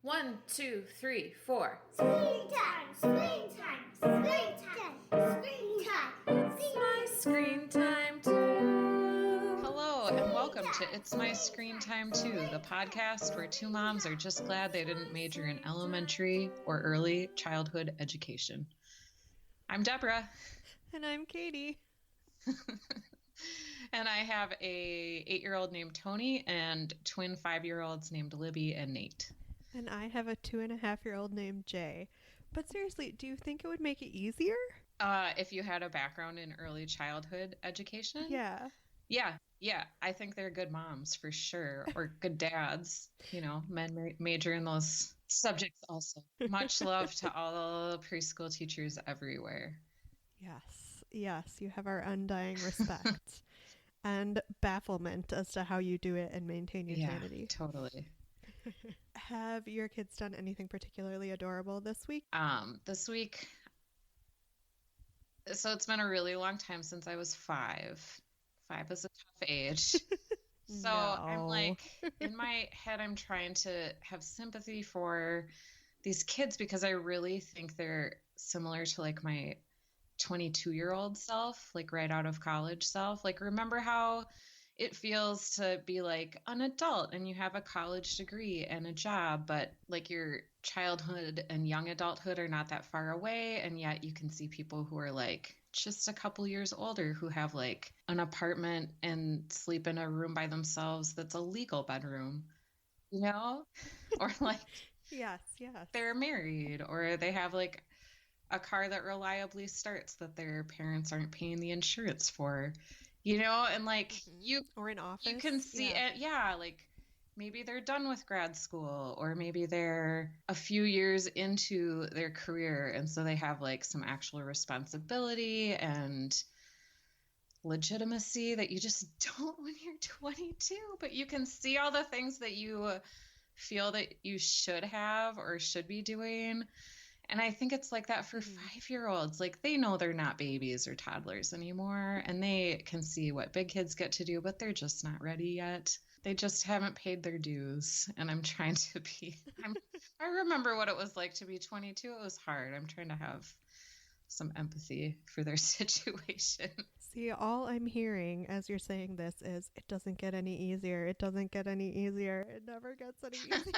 1, 2, 3, 4. Screen time, screen time, screen time, screen time. It's my screen time too. Hello and welcome to It's My Screen Time Too, the podcast where two moms are just glad they didn't major in elementary or early childhood education. I'm Deborah. And I'm Katie. And I have a 8-year-old named Tony and twin 5-year-olds named Libby and Nate. And I have a 2.5-year-old named Jay. But seriously, do you think it would make it easier? If you had a background in early childhood education? Yeah. Yeah. I think they're good moms for sure, or good dads. You know, men major in those subjects also. Much love to all preschool teachers everywhere. Yes, you have our undying respect and bafflement as to how you do it and maintain your sanity. Yeah, totally. Have your kids done anything particularly adorable this week? This week, so it's been a really long time since I was 5. 5 is a tough age. So I'm like, in my head, I'm trying to have sympathy for these kids because I really think they're similar to like my 22-year-old self, like right out of college self. Like, remember how it feels to be like an adult and you have a college degree and a job, but like your childhood and young adulthood are not that far away. And yet you can see people who are like just a couple years older who have like an apartment and sleep in a room by themselves that's a legal bedroom, you know? Or like Yes. they're married, or they have like a car that reliably starts that their parents aren't paying the insurance for, you know, and like or in office. You can see it. Yeah. Like maybe they're done with grad school, or maybe they're a few years into their career. And so they have like some actual responsibility and legitimacy that you just don't when you're 22, but you can see all the things that you feel that you should have or should be doing. And I think it's like that for 5-year-olds. Like, they know they're not babies or toddlers anymore, and they can see what big kids get to do, but they're just not ready yet. They just haven't paid their dues. And I'm trying to I remember what it was like to be 22. It was hard. I'm trying to have some empathy for their situation. See, all I'm hearing as you're saying this is, it doesn't get any easier. It doesn't get any easier. It never gets any easier.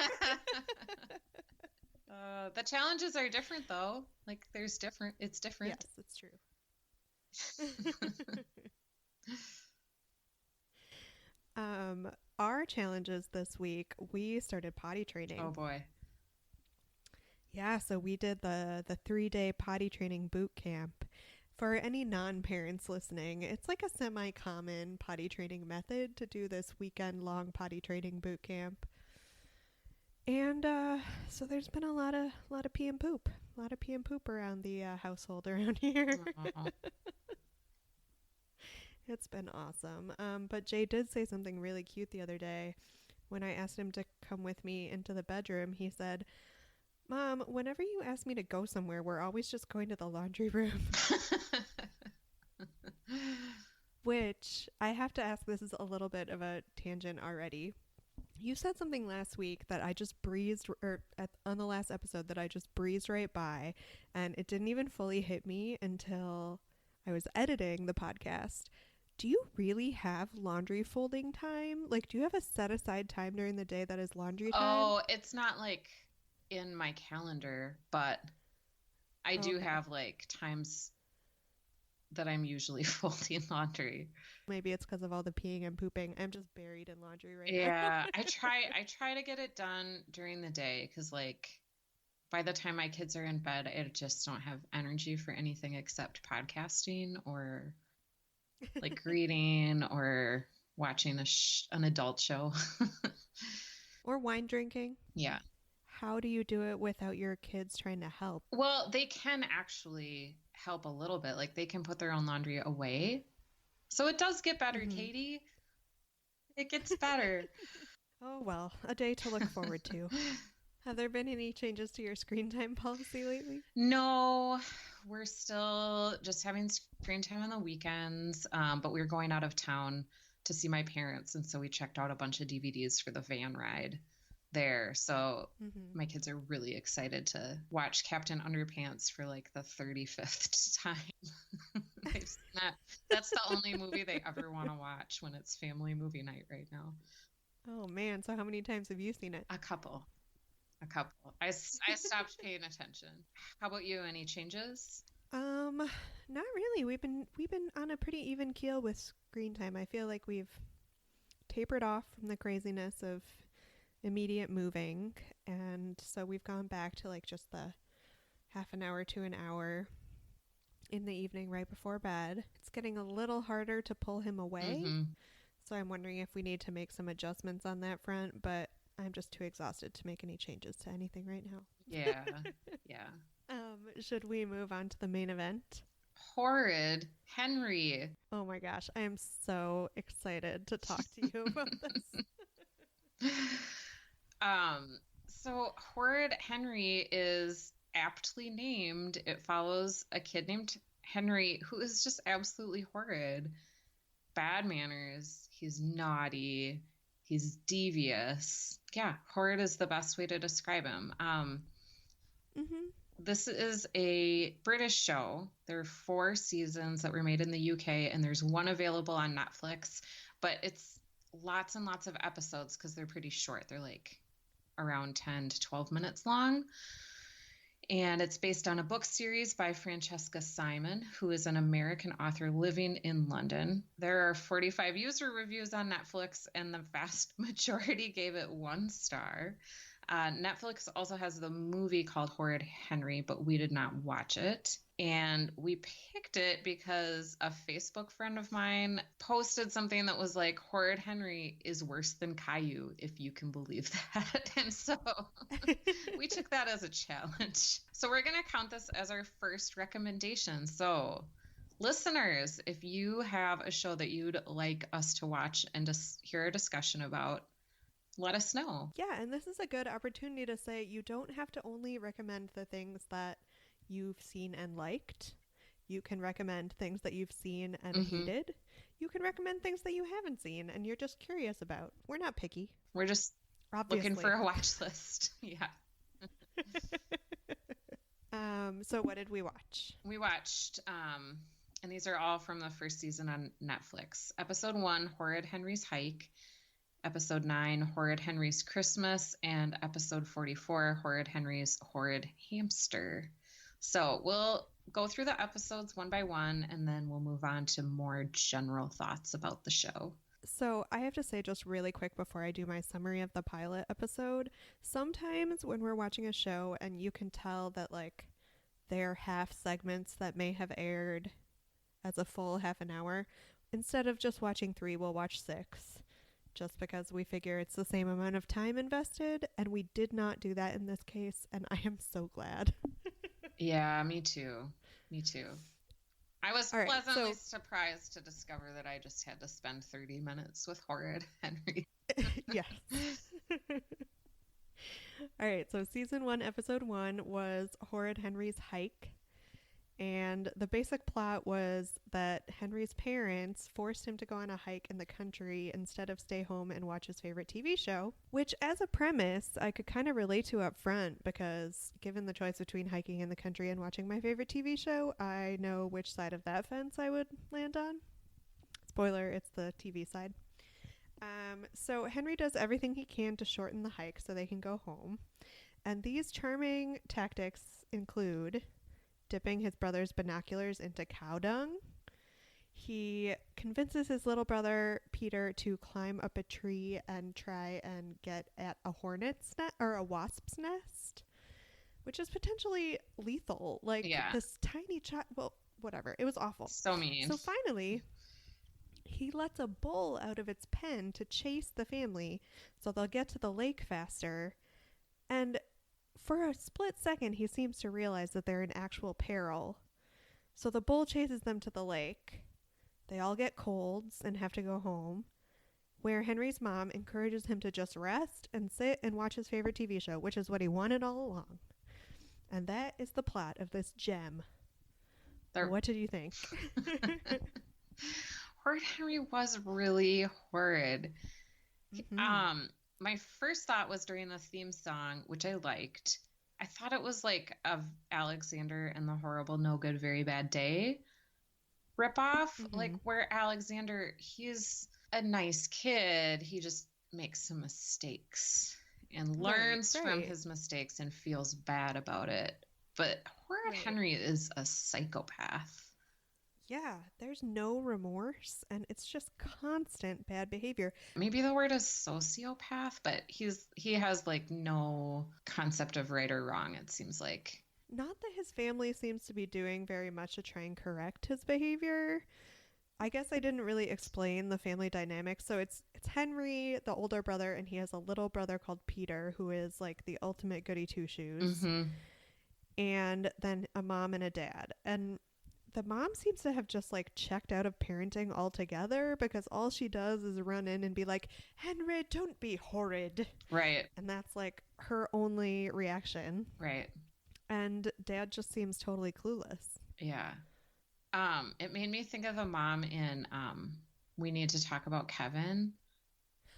The challenges are different, though. Like, it's different. Yes, it's true. Our challenges this week, we started potty training. Oh, boy. Yeah, so we did the 3-day potty training boot camp. For any non-parents listening, it's like a semi-common potty training method to do this weekend-long potty training boot camp. And so there's been a lot of pee and poop. A lot of pee and poop around the household around here. It's been awesome. But Jay did say something really cute the other day. When I asked him to come with me into the bedroom, he said, "Mom, whenever you ask me to go somewhere, we're always just going to the laundry room." Which, I have to ask, this is a little bit of a tangent already. You said something last week that I just on the last episode that I just breezed right by, and it didn't even fully hit me until I was editing the podcast. Do you really have laundry folding time? Like, do you have a set aside time during the day that is laundry time? Oh, it's not like in my calendar, but I do have like times that I'm usually folding laundry. Maybe it's because of all the peeing and pooping. I'm just buried in laundry right now. Yeah, I try to get it done during the day because like by the time my kids are in bed, I just don't have energy for anything except podcasting or like reading or watching an adult show. Or wine drinking. Yeah. How do you do it without your kids trying to help? Well, they can actually help a little bit. Like, they can put their own laundry away. So it does get better, Katie. It gets better. Oh, well, a day to look forward to. Have there been any changes to your screen time policy lately? No, we're still just having screen time on the weekends. But we were going out of town to see my parents. And so we checked out a bunch of DVDs for the van ride. there. So Mm-hmm. my kids are really excited to watch Captain Underpants for like the 35th time. They've seen that. That's the only movie they ever want to watch when it's family movie night right now. Oh man, so how many times have you seen it? A couple. A couple. I stopped paying attention. How about you? Any changes? Not really. We've been on a pretty even keel with screen time. I feel like we've tapered off from the craziness of immediate moving, and so we've gone back to like just the half an hour to an hour in the evening right before bed. It's getting a little harder to pull him away, Mm-hmm. so I'm wondering if we need to make some adjustments on that front, but I'm just too exhausted to make any changes to anything right now. Yeah. Yeah. Should we move on to the main event? Horrid Henry. Oh my gosh, I am so excited to talk to you about this. So Horrid Henry is aptly named. It follows a kid named Henry who is just absolutely horrid. Bad manners. He's naughty. He's devious. Yeah, horrid is the best way to describe him. Mm-hmm. This is a British show. There are 4 seasons that were made in the UK, and there's one available on Netflix, but it's lots and lots of episodes because they're pretty short. They're like around 10 to 12 minutes long. And it's based on a book series by Francesca Simon, who is an American author living in London. There are 45 user reviews on Netflix, and the vast majority gave it 1 star. Netflix also has the movie called Horrid Henry, but we did not watch it. And we picked it because a Facebook friend of mine posted something that was like, Horrid Henry is worse than Caillou, if you can believe that. And so we took that as a challenge. So we're going to count this as our first recommendation. So listeners, if you have a show that you'd like us to watch and just hear a discussion about, let us know. Yeah, and this is a good opportunity to say you don't have to only recommend the things that you've seen and liked. You can recommend things that you've seen and hated. You can recommend things that you haven't seen and you're just curious about. We're not picky. We're just Obviously. looking for a watch list. Yeah. So what did we watch? We watched, and these are all from the first season on Netflix. Episode 1, Horrid Henry's Hike. Episode 9, Horrid Henry's Christmas. And episode 44, Horrid Henry's Horrid Hamster. So we'll go through the episodes one by one, and then we'll move on to more general thoughts about the show. So I have to say just really quick before I do my summary of the pilot episode, sometimes when we're watching a show and you can tell that like they're half segments that may have aired as a full half an hour, instead of just watching 3, we'll watch 6. Just because we figure it's the same amount of time invested, and we did not do that in this case, and I am so glad. Yeah, me too. Me too. I was All right, pleasantly so- surprised to discover that I just had to spend 30 minutes with Horrid Henry. Yes. All right, so season 1, episode 1 was Horrid Henry's Hike. And the basic plot was that Henry's parents forced him to go on a hike in the country instead of stay home and watch his favorite TV show, which as a premise I could kind of relate to up front because given the choice between hiking in the country and watching my favorite TV show, I know which side of that fence I would land on. Spoiler, it's the TV side. So Henry does everything he can to shorten the hike so they can go home. And these charming tactics include dipping his brother's binoculars into cow dung. He convinces his little brother Peter to climb up a tree and try and get at a hornet's nest or a wasp's nest, which is potentially lethal. Like this tiny child. Well, whatever. It was awful. So mean. So finally, he lets a bull out of its pen to chase the family so they'll get to the lake faster. And for a split second, he seems to realize that they're in actual peril. So the bull chases them to the lake. They all get colds and have to go home, where Henry's mom encourages him to just rest and sit and watch his favorite TV show, which is what he wanted all along. And that is the plot of this gem. What did you think? Horrid Henry was really horrid. Mm-hmm. my first thought was during the theme song, which I liked. I thought it was like of Alexander and the Horrible No Good Very Bad Day ripoff, like where Alexander, he's a nice kid. He just makes some mistakes and learns from his mistakes and feels bad about it. But Horrid Henry is a psychopath. Yeah, there's no remorse, and it's just constant bad behavior. Maybe the word is sociopath, but he has like no concept of right or wrong, it seems like. Not that his family seems to be doing very much to try and correct his behavior. I guess I didn't really explain the family dynamics. So it's Henry, the older brother, and he has a little brother called Peter, who is like the ultimate goody two-shoes. And then a mom and a dad. And the mom seems to have just like checked out of parenting altogether, because all she does is run in and be like, Henry, don't be horrid. Right. And that's like her only reaction. Right. And dad just seems totally clueless. Yeah. It made me think of a mom in We Need to Talk About Kevin.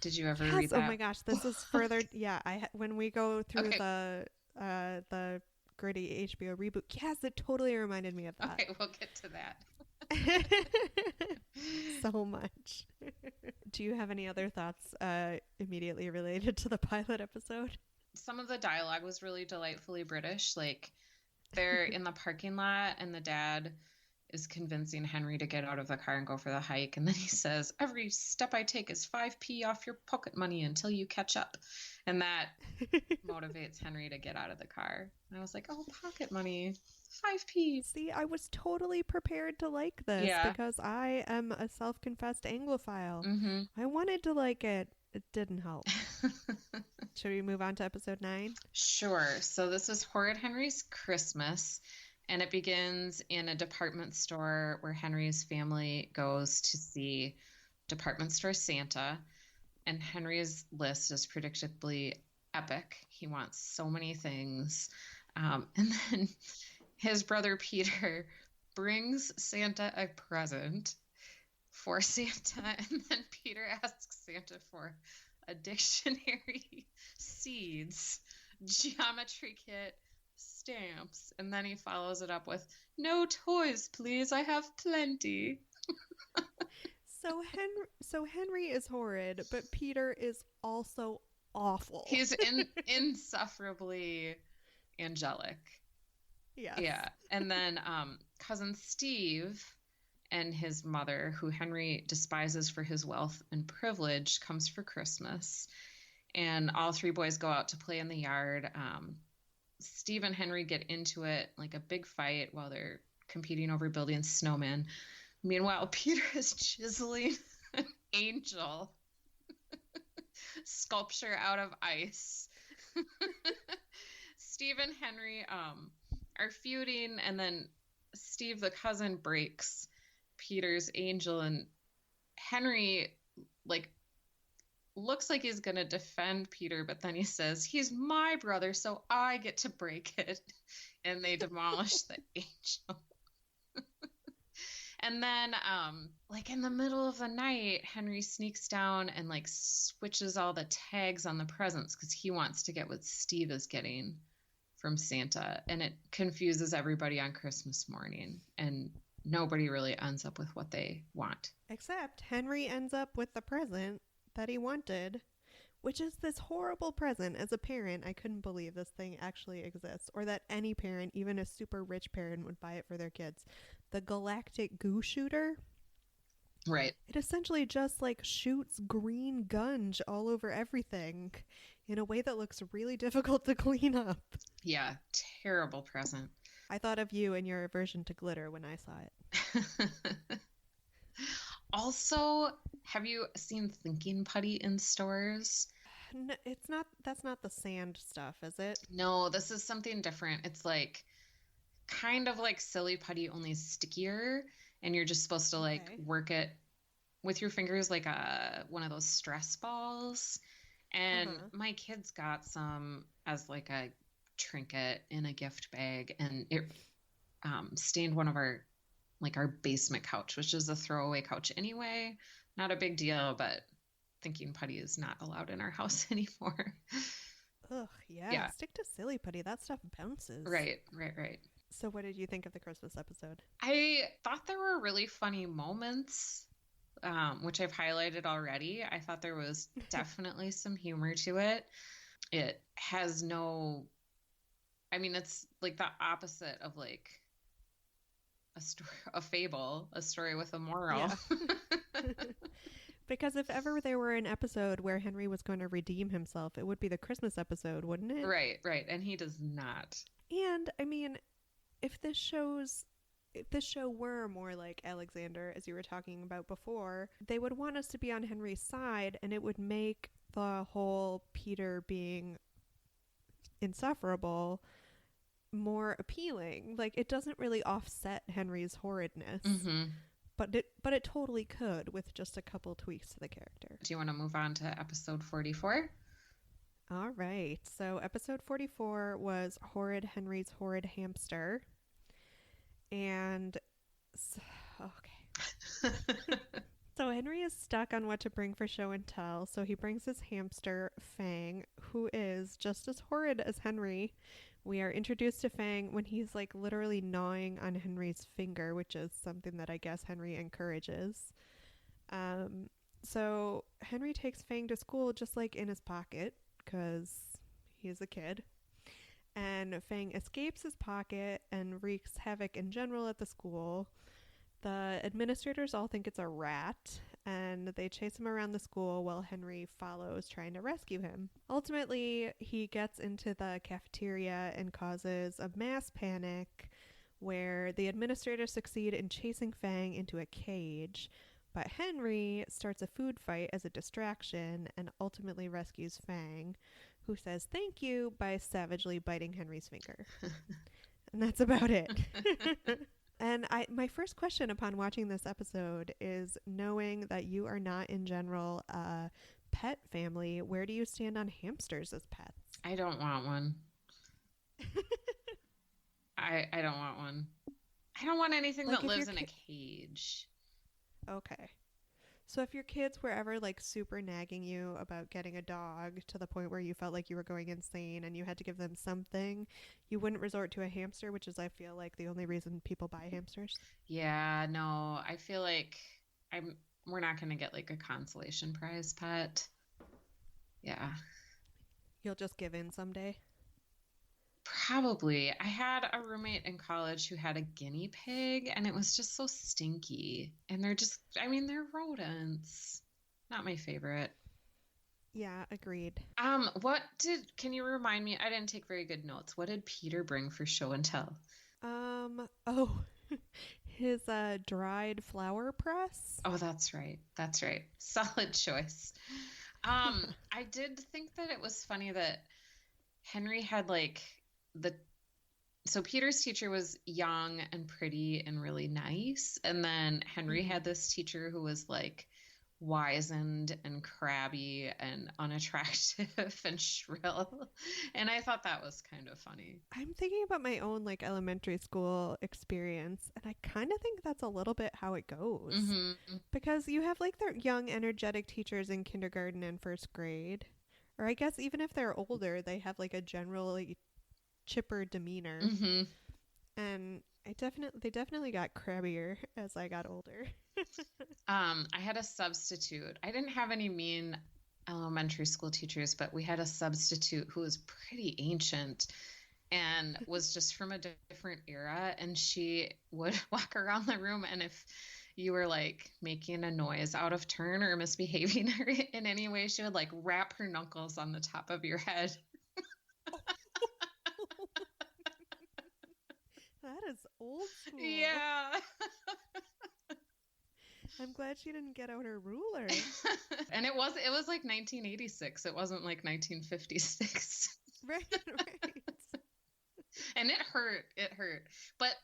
Did you ever read that? Oh my gosh, this is further. Yeah, when we go through the gritty HBO reboot. Yes, it totally reminded me of that. Okay, we'll get to that. So much. Do you have any other thoughts immediately related to the pilot episode? Some of the dialogue was really delightfully British. Like, they're in the parking lot and the dad is convincing Henry to get out of the car and go for the hike. And then he says, every step I take is 5p off your pocket money until you catch up. And that motivates Henry to get out of the car. And I was like, oh, pocket money, 5p. See, I was totally prepared to like this because I am a self-confessed Anglophile. I wanted to like it. It didn't help. Should we move on to episode 9? Sure. So this is Horrid Henry's Christmas, and it begins in a department store where Henry's family goes to see department store Santa, and Henry's list is predictably epic. He wants so many things. And then his brother Peter brings Santa a present for Santa, and then Peter asks Santa for a dictionary, seeds, geometry kit, stamps, and then he follows it up with, no toys, please, I have plenty. So Henry is horrid, but Peter is also awful. He's insufferably angelic. Yes. Yeah. And then cousin Steve and his mother, who Henry despises for his wealth and privilege, comes for Christmas. And all three boys go out to play in the yard. Steve and Henry get into it, like a big fight, while they're competing over building snowmen. Meanwhile, Peter is chiseling an angel sculpture out of ice. Steve and Henry are feuding, and then Steve, the cousin, breaks Peter's angel, and Henry looks like he's gonna defend Peter, but then he says, he's my brother, so I get to break it. And they demolish the angel. And then in the middle of the night, Henry sneaks down and switches all the tags on the presents because he wants to get what Steve is getting from Santa, and it confuses everybody on Christmas morning, and nobody really ends up with what they want. Except Henry ends up with the present that he wanted, which is this horrible present. As a parent, I couldn't believe this thing actually exists, or that any parent, even a super rich parent, would buy it for their kids. The galactic goo shooter. Right. It essentially just shoots green gunge all over everything in a way that looks really difficult to clean up. Yeah, terrible present. I thought of you and your aversion to glitter when I saw it. Also, have you seen thinking putty in stores? No, it's not. That's not the sand stuff, is it? No, this is something different. It's kind of like silly putty, only stickier, and you're just supposed to work it with your fingers like one of those stress balls. And my kids got some as a trinket in a gift bag, and it stained one of our basement couch, which is a throwaway couch anyway. Not a big deal, but thinking putty is not allowed in our house anymore. Ugh, yeah. Yeah. Stick to silly putty. That stuff bounces. Right. So what did you think of the Christmas episode? I thought there were really funny moments, which I've highlighted already. I thought there was definitely some humor to it. It has no, I mean, it's like the opposite of like a fable, a story with a moral. Yeah. Because if ever there were an episode where Henry was going to redeem himself, it would be the Christmas episode, wouldn't it? Right. And he does not. And I mean, if this show were more like Alexander, as you were talking about before, they would want us to be on Henry's side, and it would make the whole Peter being insufferable more appealing. Like, it doesn't really offset Henry's horridness. Mm-hmm. But it totally could with just a couple tweaks to the character. Do you want to move on to episode 44? All right. So episode 44 was Horrid Henry's Horrid Hamster. And okay. So Henry is stuck on what to bring for show and tell. So he brings his hamster, Fang, who is just as horrid as Henry. We are introduced to Fang when he's like literally gnawing on Henry's finger, which is something that I guess Henry encourages. So Henry takes Fang to school just like in his pocket because he's a kid. And Fang escapes his pocket and wreaks havoc in general at the school. The administrators all think it's a rat, and they chase him around the school while Henry follows, trying to rescue him. Ultimately, he gets into the cafeteria and causes a mass panic where the administrators succeed in chasing Fang into a cage, but Henry starts a food fight as a distraction and ultimately rescues Fang, who says thank you by savagely biting Henry's finger. And that's about it. And my first question upon watching this episode is, knowing that you are not in general a pet family, where do you stand on hamsters as pets? I don't want one. I don't want one. I don't want anything Like that lives in a cage. Okay. So if your kids were ever like super nagging you about getting a dog to the point where you felt like you were going insane and you had to give them something, you wouldn't resort to a hamster, which is, I feel like, the only reason people buy hamsters. Yeah, no, I feel like we're not going to get like a consolation prize pet. Yeah. You'll just give in someday. Probably. I had a roommate in college who had a guinea pig, and it was just so stinky. And they're rodents. Not my favorite. Yeah, agreed. Can you remind me? I didn't take very good notes. What did Peter bring for show and tell? His dried flower press. Oh, that's right. Solid choice. I did think that it was funny that Henry had so Peter's teacher was young and pretty and really nice. And then Henry had this teacher who was like wizened and crabby and unattractive and shrill. And I thought that was kind of funny. I'm thinking about my own like elementary school experience, and I kind of think that's a little bit how it goes. Mm-hmm. Because you have like their young, energetic teachers in kindergarten and first grade. Or I guess even if they're older, they have like a generally chipper demeanor. Mm-hmm. And they definitely got crabbier as I got older. I had a substitute. I didn't have any mean elementary school teachers, but we had a substitute who was pretty ancient and was just from a different era. And she would walk around the room, and if you were like making a noise out of turn or misbehaving in any way, she would like wrap her knuckles on the top of your head. That is old school. Yeah. I'm glad she didn't get out her ruler. And it was like 1986. It wasn't like 1956. Right. And it hurt. But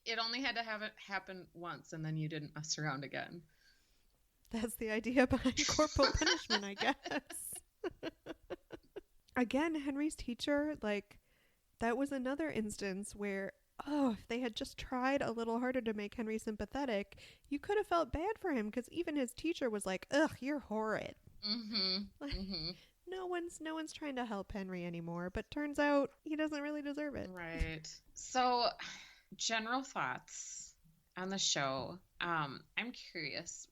it only had to have it happen once, and then you didn't mess around again. That's the idea behind corporal punishment, I guess. Again, Henry's teacher, like, that was another instance where oh, if they had just tried a little harder to make Henry sympathetic, you could have felt bad for him because even his teacher was like, ugh, you're horrid. Like, no one's trying to help Henry anymore, but turns out he doesn't really deserve it. Right. So, general thoughts on the show. I'm curious.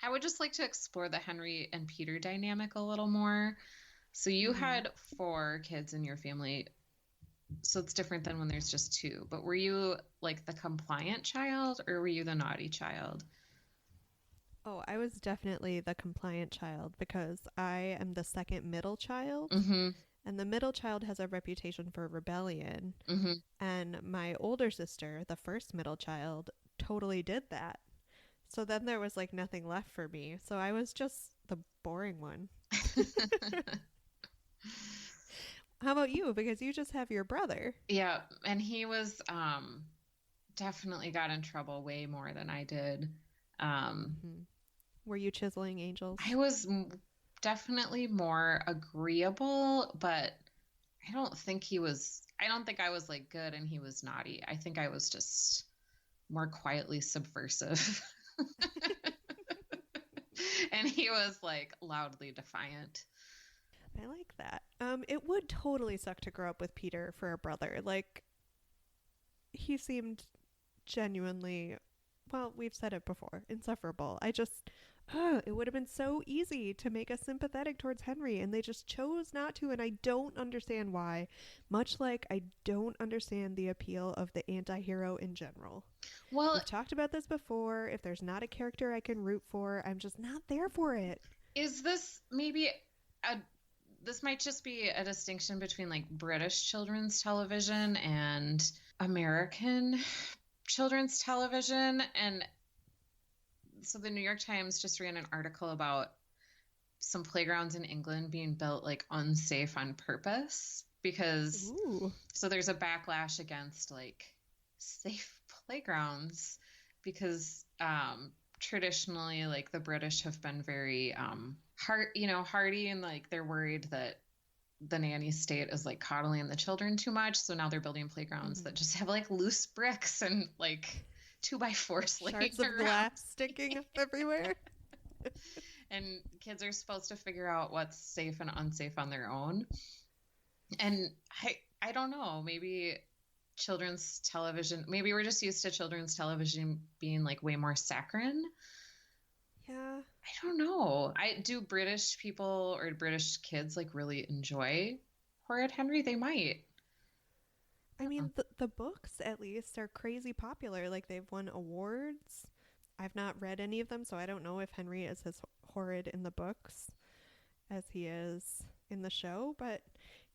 I would just like to explore the Henry and Peter dynamic a little more. So you had 4 kids in your family, so it's different than when there's just 2. But were you like the compliant child or were you the naughty child? Oh, I was definitely the compliant child because I am the second middle child. Mm-hmm. And the middle child has a reputation for rebellion. Mm-hmm. And my older sister, the first middle child, totally did that. So then there was like nothing left for me. So I was just the boring one. How about you? Because you just have your brother. Yeah, and he was definitely got in trouble way more than I did. Were you chiseling angels? I was definitely more agreeable, but I don't think I was like good and he was naughty. I think I was just more quietly subversive. And he was like loudly defiant. I like that. It would totally suck to grow up with Peter for a brother. Like, he seemed genuinely, well, we've said it before, insufferable. It would have been so easy to make us sympathetic towards Henry, and they just chose not to, and I don't understand why. Much like I don't understand the appeal of the anti-hero in general. Well, we've talked about this before. If there's not a character I can root for, I'm just not there for it. Is this maybe this might just be a distinction between like British children's television and American children's television? And so the New York Times just ran an article about some playgrounds in England being built like unsafe on purpose because so there's a backlash against like safe playgrounds because traditionally like the British have been very hardy, and like they're worried that the nanny state is like coddling the children too much, so now they're building playgrounds that just have like loose bricks and like 2x4s laying shards of around. glass sticking up everywhere. And kids are supposed to figure out what's safe and unsafe on their own. And I don't know, maybe children's television, maybe we're just used to children's television being like way more saccharine. Yeah. I don't know. Do British people or British kids like really enjoy Horrid Henry? They might. I mean, the books at least are crazy popular. Like, they've won awards. I've not read any of them, so I don't know if Henry is as horrid in the books as he is in the show. But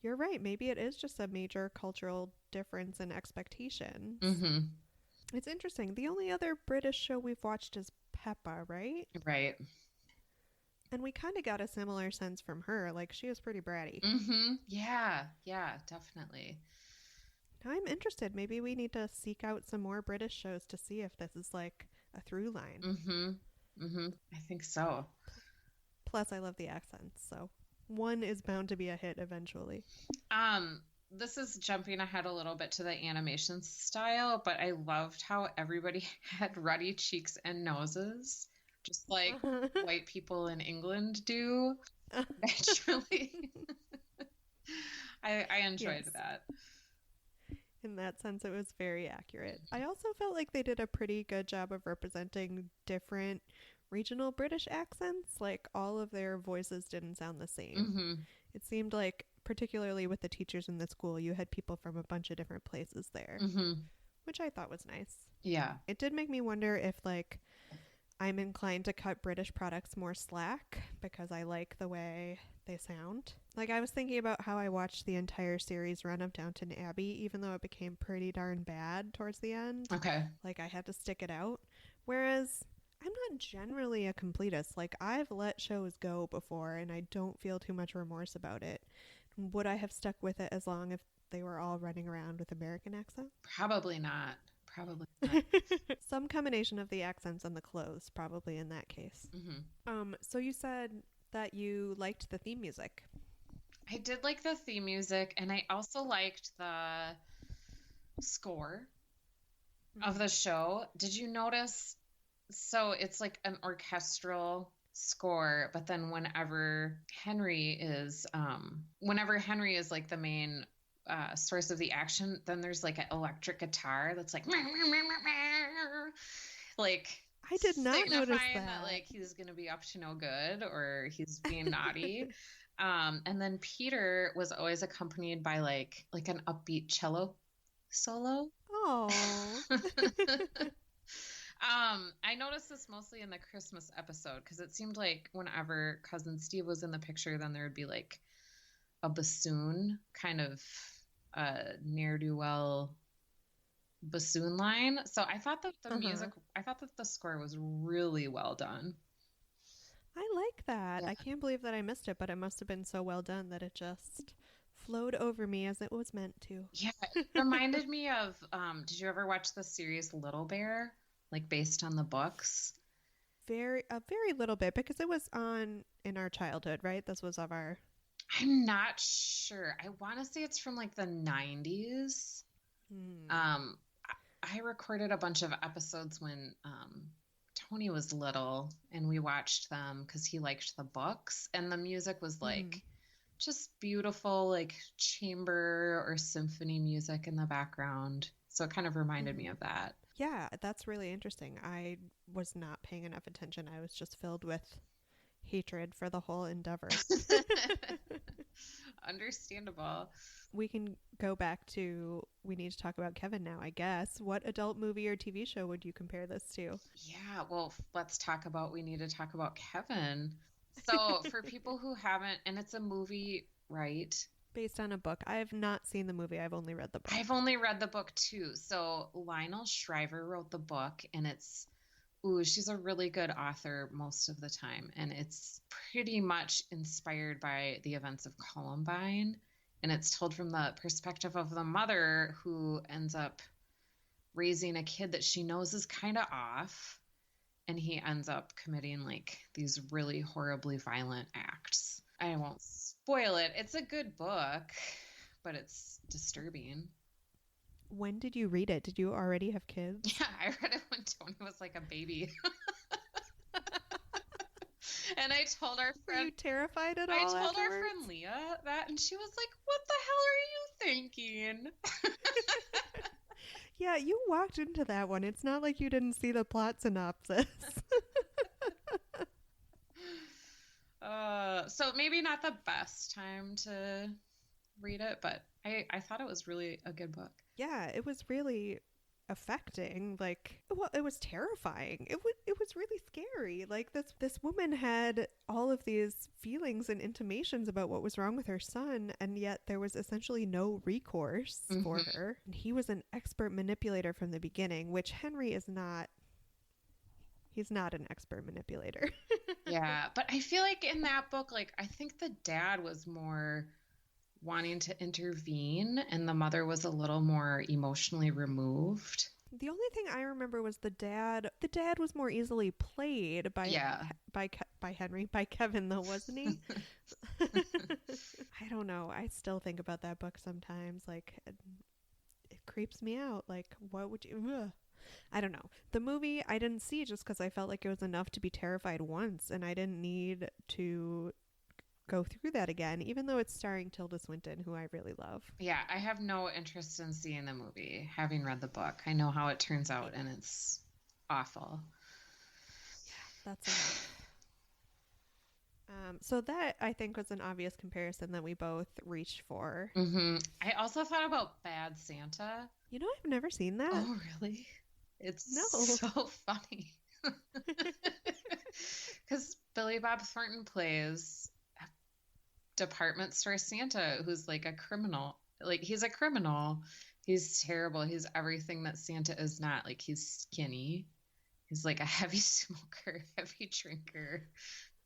you're right. Maybe it is just a major cultural difference in expectations. Mm-hmm. It's interesting. The only other British show we've watched is Peppa, right? Right. And we kind of got a similar sense from her. Like, she was pretty bratty. Mm-hmm. Yeah, definitely. Now I'm interested. Maybe we need to seek out some more British shows to see if this is like a through line. Mm-hmm. Mm-hmm. I think so. Plus, I love the accents, so one is bound to be a hit eventually. This is jumping ahead a little bit to the animation style, but I loved how everybody had ruddy cheeks and noses, just like white people in England do naturally. I enjoyed that. In that sense, it was very accurate. I also felt like they did a pretty good job of representing different regional British accents. Like, all of their voices didn't sound the same. Mm-hmm. It seemed like, particularly with the teachers in the school, you had people from a bunch of different places there, which I thought was nice. Yeah. It did make me wonder if, like, I'm inclined to cut British products more slack because I like the way they sound. Like, I was thinking about how I watched the entire series run of Downton Abbey, even though it became pretty darn bad towards the end. Okay. Like, I had to stick it out. Whereas I'm not generally a completist. Like, I've let shows go before, and I don't feel too much remorse about it. Would I have stuck with it as long if they were all running around with American accents? Probably not. Some combination of the accents and the clothes, probably in that case. So you said that you liked the theme music. I did like the theme music, and I also liked score of the show, did you notice? So it's like an orchestral score, but then whenever Henry is like the main source of the action, then there's like an electric guitar that's like like I did not notice signifying that. like he's gonna be up to no good or he's being naughty. And then Peter was always accompanied by like an upbeat cello solo. Oh. I noticed this mostly in the Christmas episode because it seemed like whenever Cousin Steve was in the picture, then there would be like a bassoon, kind of ne'er-do-well bassoon line. So I thought that the score was really well done. I like that. Yeah. I can't believe that I missed it, but it must have been so well done that it just flowed over me as it was meant to. Yeah, it reminded me of, did you ever watch the series Little Bear, like based on the books? A very little bit, because it was on in our childhood, right? This was of our... I'm not sure. I want to say it's from like the 90s. I recorded a bunch of episodes when Tony was little, and we watched them because he liked the books, and the music was like just beautiful, like chamber or symphony music in the background. So it kind of reminded me of that. Yeah, that's really interesting. I was not paying enough attention. I was just filled with hatred for the whole endeavor. Understandable. We can go back to, we need to talk about Kevin now, I guess. What adult movie or TV show would you compare this to? Yeah, well, we need to talk about Kevin. So for people who haven't, and it's a movie, right? Based on a book. I have not seen the movie. I've only read the book. I've only read the book too. So Lionel Shriver wrote the book, and she's a really good author most of the time. And it's pretty much inspired by the events of Columbine. And it's told from the perspective of the mother who ends up raising a kid that she knows is kind of off. And he ends up committing like these really horribly violent acts. I won't spoil it. It's a good book, but it's disturbing. When did you read it? Did you already have kids? Yeah, I read it when Tony was like a baby. And I told our friend... Were you terrified at all? I told afterwards? our friend Leah that, and she was like, "What the hell are you thinking?" Yeah, you walked into that one. It's not like you didn't see the plot synopsis. So maybe not the best time to read it, but I thought it was really a good book. Yeah, it was really affecting. Like, well, it was terrifying. It was really scary. Like this woman had all of these feelings and intimations about what was wrong with her son, and yet there was essentially no recourse for her. And he was an expert manipulator from the beginning, which Henry is not. He's not an expert manipulator. Yeah, but I feel like in that book, like, I think the dad was more wanting to intervene and the mother was a little more emotionally removed. The only thing I remember was the dad. The dad was more easily played by Henry, by Kevin, though, wasn't he? I don't know. I still think about that book sometimes. Like, it creeps me out. Like, what would you... Ugh. I don't know. The movie I didn't see just because I felt like it was enough to be terrified once, and I didn't need to go through that again, even though it's starring Tilda Swinton, who I really love. Yeah, I have no interest in seeing the movie, having read the book. I know how it turns out, and it's awful. Yeah, that's enough. So that, I think, was an obvious comparison that we both reached for. I also thought about Bad Santa. You know, I've never seen that. Oh, really? It's so funny. Because Billy Bob Thornton plays a department store Santa who's like a criminal. Like, he's a criminal. He's terrible. He's everything that Santa is not. Like, he's skinny. He's like a heavy smoker, heavy drinker,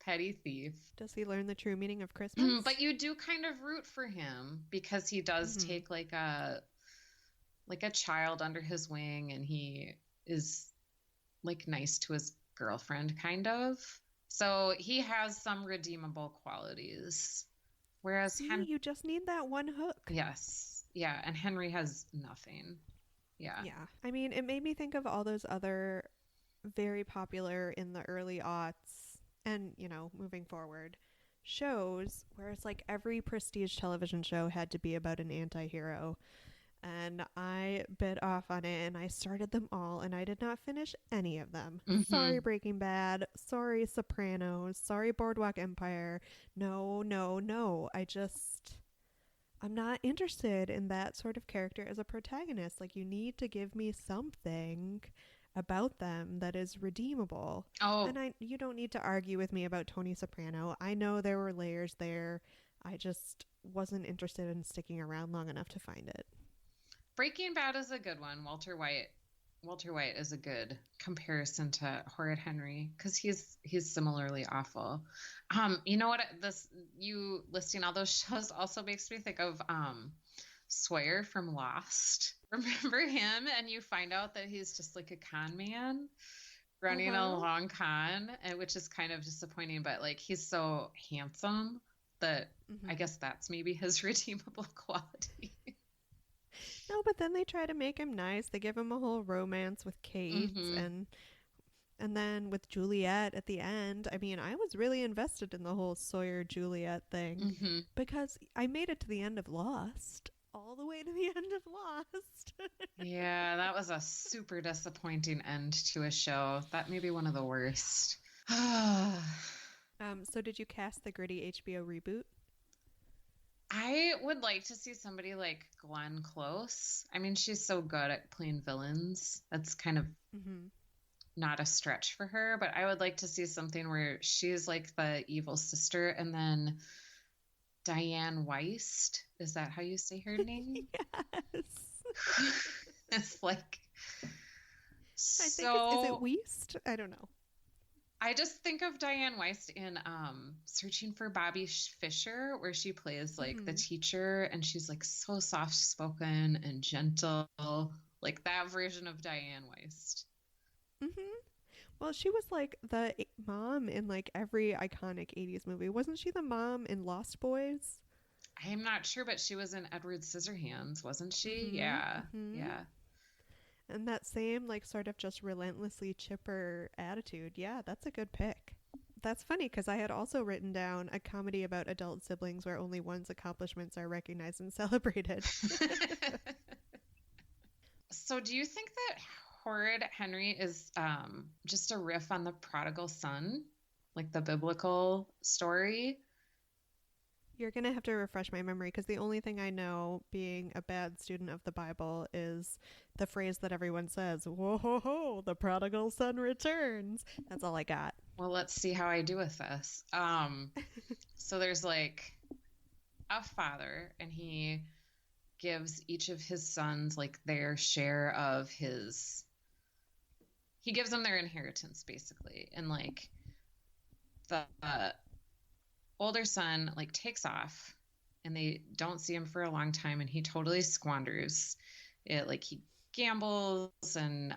petty thief. Does he learn the true meaning of Christmas? But you do kind of root for him because he does take like a child under his wing, and he is like nice to his girlfriend, kind of. So he has some redeemable qualities. Whereas you just need that one hook. Yes. Yeah. And Henry has nothing. Yeah. Yeah. I mean, it made me think of all those other very popular in the early aughts and, moving forward shows where it's like every prestige television show had to be about an anti-hero. And I bit off on it and I started them all and I did not finish any of them. Sorry, Mm-hmm. Breaking Bad. Sorry, Sopranos. Sorry, Boardwalk Empire. No, no, no. I'm not interested in that sort of character as a protagonist. Like, you need to give me something about them that is redeemable. Oh, And you don't need to argue with me about Tony Soprano. I know there were layers there. I just wasn't interested in sticking around long enough to find it. Breaking Bad is a good one. Walter White is a good comparison to Horrid Henry because he's similarly awful. You know what? You listing all those shows also makes me think of Sawyer from Lost. Remember him? And you find out that he's just like a con man running a long con, and which is kind of disappointing. But like he's so handsome that I guess that's maybe his redeemable quality. No, but then they try to make him nice. They give him a whole romance with Kate and then with Juliet at the end. I mean, I was really invested in the whole Sawyer Juliet thing because I made it to the end of Lost. All the way to the end of Lost. Yeah, that was a super disappointing end to a show. That may be one of the worst. So did you cast the gritty HBO reboot? I would like to see somebody like Glenn Close. I mean, she's so good at playing villains. That's kind of not a stretch for her, but I would like to see something where she's like the evil sister and then Diane Weist. Is that how you say her name? Yes. It's like I think is it Weist? I don't know. I just think of Diane Weist in Searching for Bobby Fischer, where she plays like the teacher and she's like so soft spoken and gentle, like that version of Diane Weist. Well, she was like the mom in like every iconic 80s movie. Wasn't she the mom in Lost Boys? I'm not sure, but she was in Edward Scissorhands, wasn't she? Yeah. Yeah. And that same like sort of just relentlessly chipper attitude. Yeah, that's a good pick. That's funny because I had also written down a comedy about adult siblings where only one's accomplishments are recognized and celebrated. So do you think that Horrid Henry is just a riff on the prodigal son, like the biblical story? You're going to have to refresh my memory because the only thing I know, being a bad student of the Bible, is the phrase that everyone says, whoa, ho, ho, the prodigal son returns. That's all I got. Well, let's see how I do with this. So there's like a father, and he gives each of his sons like their share of his. He gives them their inheritance, basically, and like the older son like takes off, and they don't see him for a long time, and he totally squanders it. Like he gambles and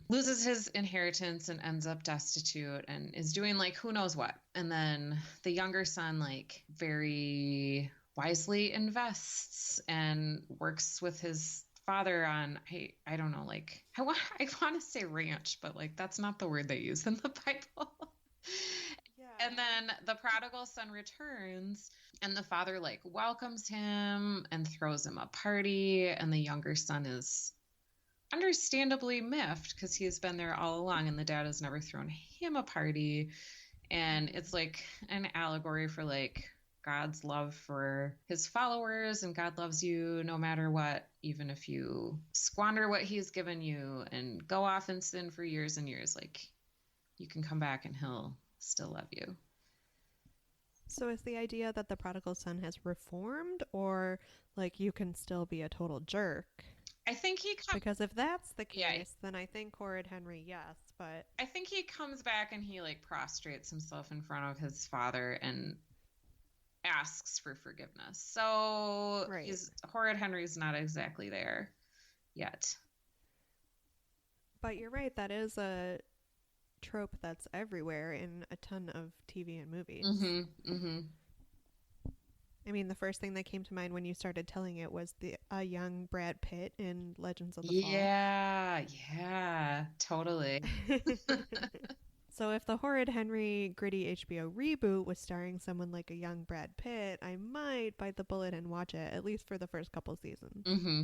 loses his inheritance and ends up destitute and is doing like who knows what. And then the younger son like very wisely invests and works with his father on I don't know, like I want to say ranch, but like that's not the word they use in the Bible. And then the prodigal son returns and the father like welcomes him and throws him a party, and the younger son is understandably miffed because he's been there all along and the dad has never thrown him a party. And it's like an allegory for like God's love for his followers, and God loves you no matter what, even if you squander what he's given you and go off and sin for years and years, like you can come back and he'll still love you. So is the idea that the prodigal son has reformed, or like you can still be a total jerk? I think he comes, because if that's the case, then I think Horrid Henry, yes, but I think he comes back and he like prostrates himself in front of his father and asks for forgiveness. So Horrid Henry's not exactly there yet. But you're right, that is a trope that's everywhere in a ton of TV and movies. I mean, the first thing that came to mind when you started telling it was a young Brad Pitt in Legends of the Yeah, yeah, totally. Fall. So if the Horrid Henry gritty HBO reboot was starring someone like a young Brad Pitt, I might bite the bullet and watch it, at least for the first couple seasons. Mm-hmm.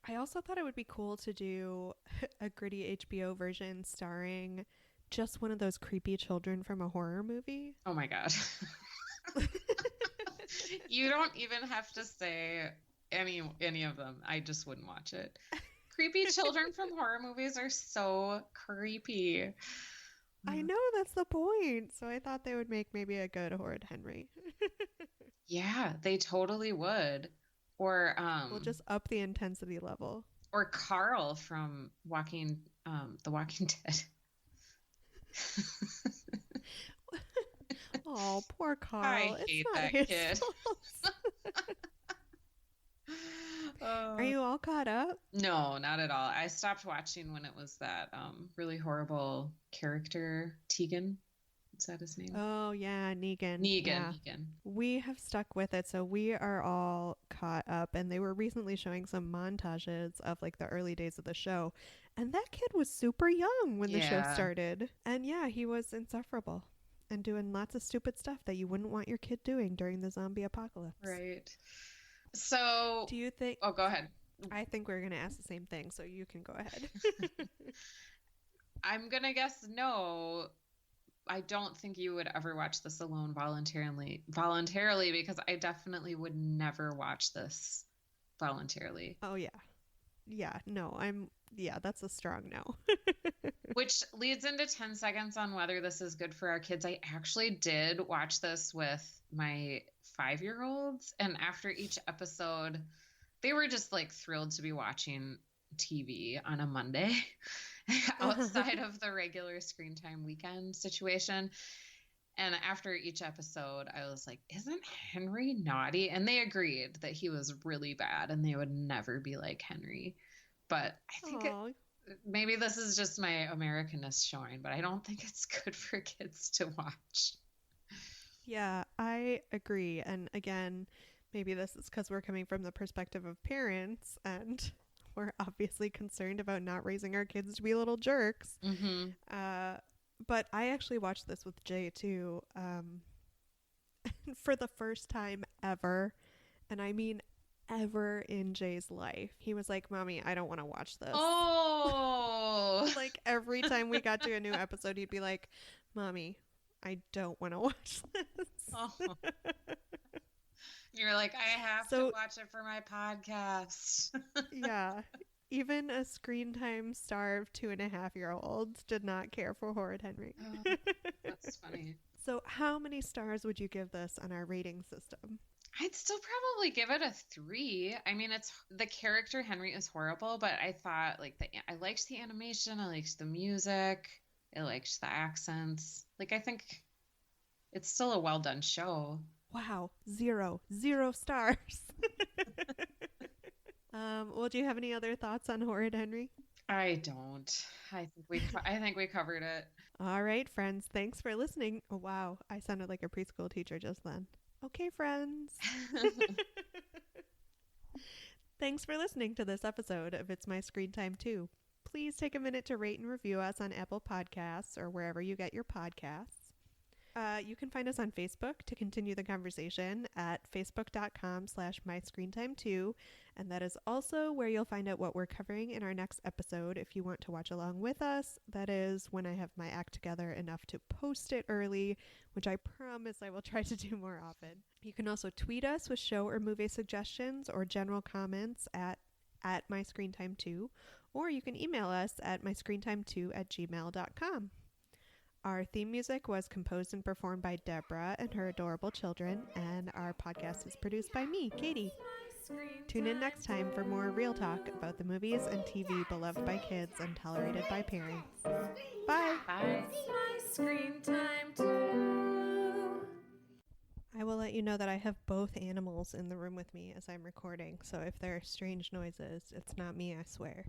I also thought it would be cool to do a gritty HBO version starring just one of those creepy children from a horror movie. Oh my God. You don't even have to say any of them. I just wouldn't watch it. Creepy children from horror movies are so creepy. I know, that's the point. So I thought they would make maybe a good Horrid Henry. Yeah, they totally would. Or We'll just up the intensity level. or Carl from The Walking Dead. Oh, poor Carl. I It's hate not that his kid. fault. Are you all caught up? No, not at all. I stopped watching when it was that really horrible character, Tegan. Is that his name? Oh, yeah, Negan. Negan. Yeah. Negan. We have stuck with it, so we are all caught up. And they were recently showing some montages of like the early days of the show. And that kid was super young when the show Yeah. started. And yeah, he was insufferable and doing lots of stupid stuff that you wouldn't want your kid doing during the zombie apocalypse. Right. So, Do you think... oh, go ahead. I think we're going to ask the same thing, so you can go ahead. I'm going to guess no. I don't think you would ever watch this alone voluntarily because I definitely would never watch this voluntarily. Oh, yeah. Yeah, no, that's a strong no. Which leads into 10 seconds on whether this is good for our kids. I actually did watch this with my 5-year-olds, and after each episode, they were just like thrilled to be watching TV on a Monday outside of the regular screen time weekend situation. And after each episode, I was like, isn't Henry naughty? And they agreed that he was really bad and they would never be like Henry. But I think maybe this is just my Americanness showing, but I don't think it's good for kids to watch. Yeah, I agree. And again, maybe this is because we're coming from the perspective of parents and we're obviously concerned about not raising our kids to be little jerks. Mm-hmm. But I actually watched this with Jay too, for the first time ever. And I mean ever in Jay's life. He was like, Mommy, I don't want to watch this. Oh! Like every time we got to a new episode, he'd be like, Mommy, I don't want to watch this. Oh. You're like, I have to watch it for my podcast. Yeah. Even a screen time starved 2.5-year-old did not care for Horrid Henry. Oh, that's funny. So how many stars would you give this on our rating system? I'd still probably give it a 3. I mean, it's the character Henry is horrible, but I thought like I liked the animation, I liked the music, I liked the accents. Like I think it's still a well done show. Wow, 0 stars. Well, do you have any other thoughts on Horrid Henry? I don't. I think we covered it. All right, friends. Thanks for listening. Oh, wow, I sounded like a preschool teacher just then. Okay, friends. Thanks for listening to this episode of It's My Screen Time Too. Please take a minute to rate and review us on Apple Podcasts or wherever you get your podcasts. You can find us on Facebook to continue the conversation at facebook.com/myscreentime2. And that is also where you'll find out what we're covering in our next episode if you want to watch along with us. That is when I have my act together enough to post it early, which I promise I will try to do more often. You can also tweet us with show or movie suggestions or general comments at myscreentime2, or you can email us at myscreentime2@gmail.com. Our theme music was composed and performed by Deborah and her adorable children, and our podcast is produced by me, Katie. Tune in next time for more real talk about the movies and TV beloved by kids and tolerated by parents. Bye! Bye. My screen time too. I will let you know that I have both animals in the room with me as I'm recording, so if there are strange noises, it's not me, I swear.